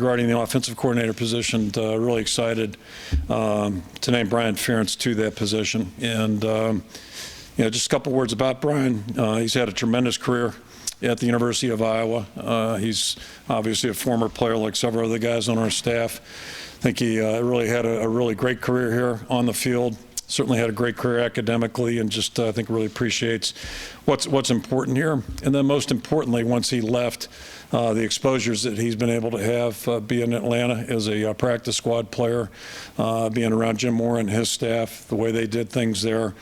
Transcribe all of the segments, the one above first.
regarding the offensive coordinator position. Really excited to name Brian Ferentz to that position. And just a couple words about Brian. He's had a tremendous career at the University of Iowa. He's obviously a former player like several other guys on our staff. I think he really had a really great career here on the field. Certainly had a great career academically, and just I think really appreciates what's important here. And then most importantly, once he left, the exposures that he's been able to have being in Atlanta as a practice squad player, being around Jim Moore and his staff, the way they did things there.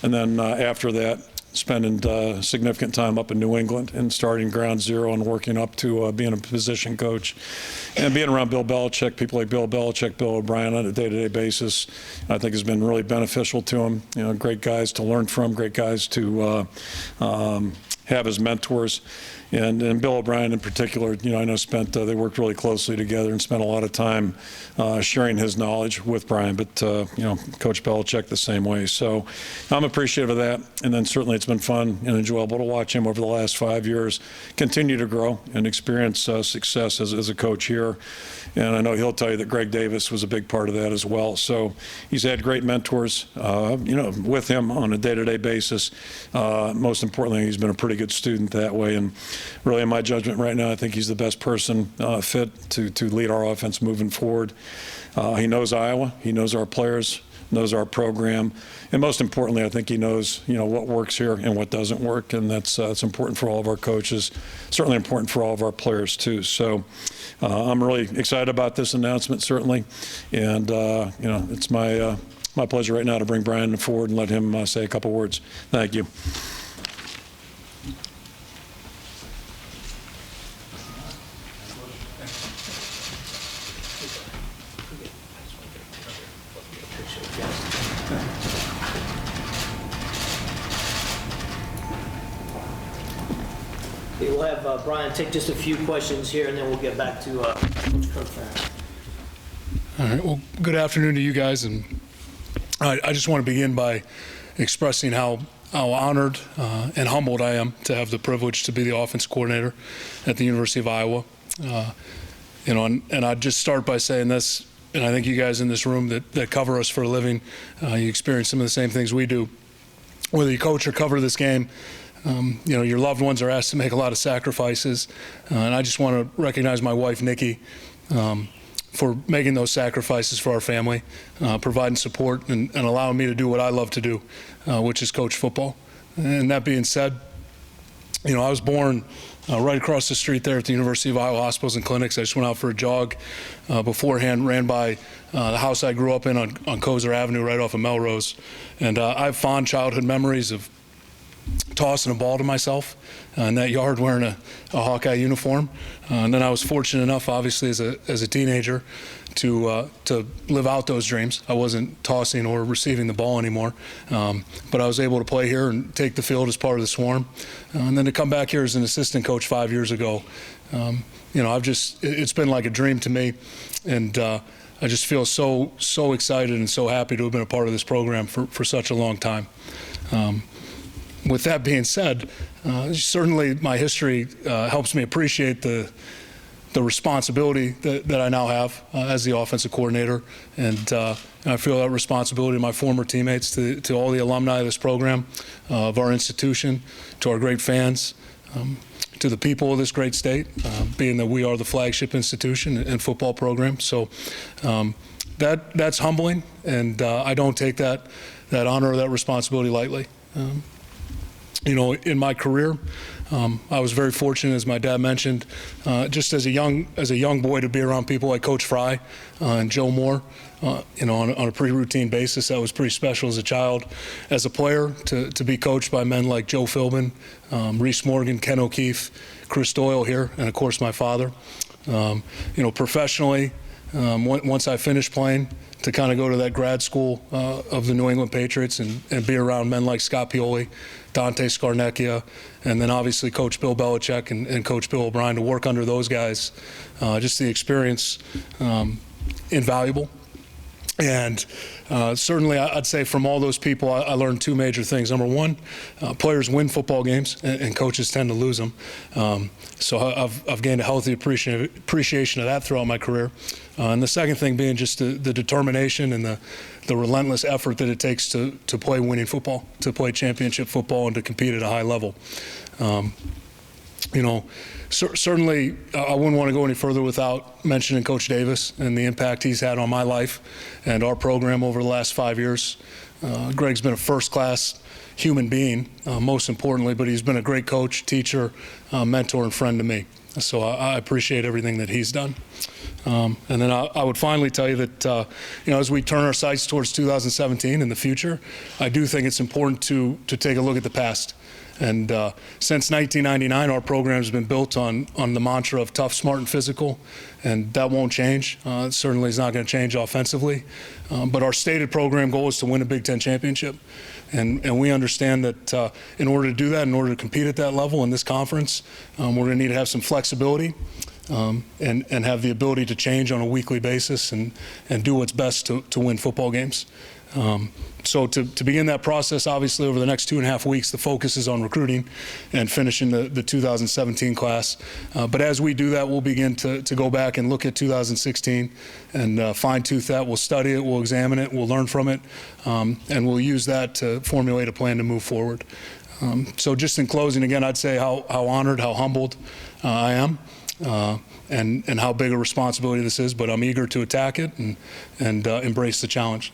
And then after that, spending significant time up in New England and starting ground zero and working up to being a position coach. And being around Bill Belichick, people like Bill Belichick, Bill O'Brien on a day-to-day basis, I think has been really beneficial to him. Great guys to learn from, great guys to have as mentors. And Bill O'Brien in particular, I know they worked really closely together and spent a lot of time sharing his knowledge with Brian, but Coach Belichick the same way. So I'm appreciative of that. And then certainly it's been fun and enjoyable to watch him over the last 5 years continue to grow and experience success as a coach here. And I know he'll tell you that Greg Davis was a big part of that as well. So he's had great mentors, with him on a day-to-day basis. Most importantly, he's been a pretty good student that way. And really, in my judgment right now, I think he's the best person fit to lead our offense moving forward. He knows Iowa. He knows our players, knows our program. And most importantly, I think he knows, what works here and what doesn't work. And that's important for all of our coaches, certainly important for all of our players, too. So I'm really excited about this announcement, certainly. And, it's my pleasure right now to bring Brian forward and let him say a couple words. Thank you. We'll have Brian take just a few questions here, and then we'll get back to Coach Ferentz. All right. Well, good afternoon to you guys, and I just want to begin by expressing how honored and humbled I am to have the privilege to be the offense coordinator at the University of Iowa. And I'd just start by saying this, and I think you guys in this room that cover us for a living, you experience some of the same things we do. Whether you coach or cover this game, your loved ones are asked to make a lot of sacrifices, and I just want to recognize my wife, Nikki, for making those sacrifices for our family, providing support and allowing me to do what I love to do, which is coach football. And that being said, I was born right across the street there at the University of Iowa Hospitals and Clinics. I just went out for a jog beforehand, ran by the house I grew up in on Kozer Avenue right off of Melrose. And I have fond childhood memories of tossing a ball to myself in that yard wearing a Hawkeye uniform. And then I was fortunate enough, obviously, as a teenager to live out those dreams. I wasn't tossing or receiving the ball anymore, but I was able to play here and take the field as part of the Swarm. And then to come back here as an assistant coach 5 years ago, it's been like a dream to me. And I just feel so excited and so happy to have been a part of this program for such a long time. With that being said, certainly my history helps me appreciate the responsibility that I now have as the offensive coordinator, and I feel that responsibility to my former teammates, to all the alumni of this program, of our institution, to our great fans, to the people of this great state, being that we are the flagship institution and football program. So that's humbling, and I don't take that honor or that responsibility lightly. In my career, I was very fortunate, as my dad mentioned, just as a young boy, to be around people like Coach Fry and Joe Moore, on a pretty routine basis. That was pretty special as a child. As a player, to be coached by men like Joe Philbin, Reese Morgan, Ken O'Keefe, Chris Doyle here, and of course my father. Professionally, once I finished playing, to kind of go to that grad school of the New England Patriots and be around men like Scott Pioli, Dante Scarnecchia, and then obviously Coach Bill Belichick and Coach Bill O'Brien, to work under those guys. Just the experience, invaluable. And certainly, I'd say from all those people, I learned two major things. Number one, players win football games, and coaches tend to lose them. So I've gained a healthy appreciation of that throughout my career. And the second thing being just the determination and the relentless effort that it takes to play winning football, to play championship football, and to compete at a high level. Certainly, I wouldn't want to go any further without mentioning Coach Davis and the impact he's had on my life and our program over the last 5 years. Greg's been a first-class human being, most importantly, but he's been a great coach, teacher, mentor, and friend to me. So I appreciate everything that he's done. And then I would finally tell you that, as we turn our sights towards 2017 and the future, I do think it's important to take a look at the past. And since 1999, our program has been built on the mantra of tough, smart, and physical, and that won't change. It certainly is not going to change offensively. But our stated program goal is to win a Big Ten championship. And we understand that in order to do that, in order to compete at that level in this conference, we're going to need to have some flexibility and have the ability to change on a weekly basis and do what's best to win football games. So to begin that process, obviously over the next 2.5 weeks, the focus is on recruiting and finishing the 2017 class. But as we do that, we'll begin to go back and look at 2016 and fine-tooth that. We'll study it, we'll examine it, we'll learn from it, and we'll use that to formulate a plan to move forward. So just in closing, again, I'd say how honored, how humbled I am. And how big a responsibility this is, but I'm eager to attack it and embrace the challenge.